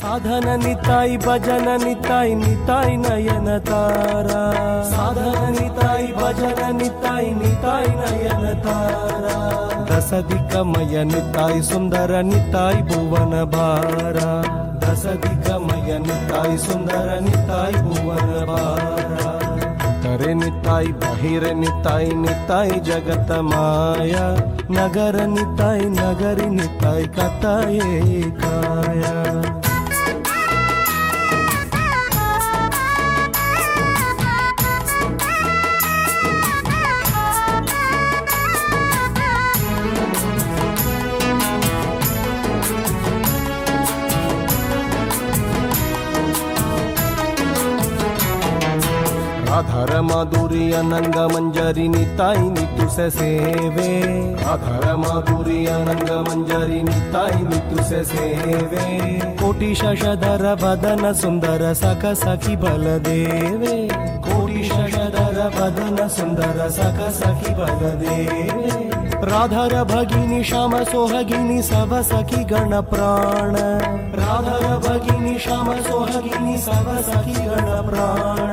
ಸಾಧನ ನಿತಾಯಿ ಭಜನ ನಿತಾಯಿ ನಿತಾಯಿ ನಯನ ತಾರ ಸಾಧನ ನಿತಾಯಿ ಭಜನ ನಿತಾಯಿ ನಿತಾಯಿ ನಯನ ತಾರ ದಸದಿಕ್ಕಮಯ ನಿತಾಯಿ ಸುಂದರ ನಿತಾಯಿ ಭುವನ ಭಾರ ದಸದಿಕ್ಕಮಯ ನಿತಾಯಿ ಸುಂದರ ನಿತಾಯಿ ಭುವನ ಭಾರ करे निताई बहिरे निताई निताई जगत माया नगर निताई नगरी निताई कताये काया ಆಧಾರ ಮಾಧುರಿಯ ನಂಗ ಮಂಜರಿ ನಿತಾಯಿ ನಿತುಸ ಸೇವೆ ಆಧಾರ ಮಾಧುರಿಯ ನಂಗ ಮಂಜರಿ ನಿತಾಯಿ ನಿತುಸ ಸೇವೆ ಕೋಟಿ ಶಶಧರ ಬದನ ಸುಂದರ ಸಖ ಸಖಿ ಬಲದೇವೆ ಕೋಟಿ ಶಶಧರ ಬದನ ಸುಂದರ ಸಖ ಸಖಿ ಬಲದೇವೆ ರಾಧರ ಭಗಿನಿ ಶ್ಯಾಮ ಸೋಹಗಿನಿ ಸಭ ಸಖಿ ಗಣ ಪ್ರಾಣ ರಾಧರ ಭಗಿನಿ ಶ್ಯಾಮ ಸೋಹಗಿನಿ ಸಭ ಸಖಿ ಗಣ ಪ್ರಾಣ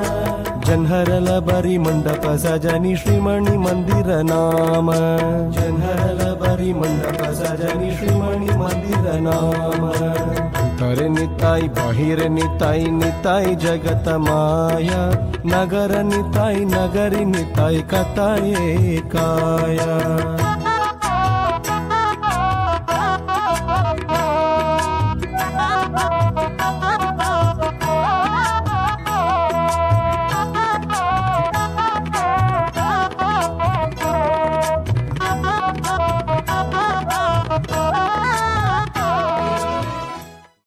जनहरल बरी मंडप सजनी श्रीमणि मंदिर नाम जनहरल बरी मंडप सजनी श्रीमणि मंदिर नाम करे निताई बहिरे निताई निताई जगत माया नगर निताई नगरी निताई कताये काया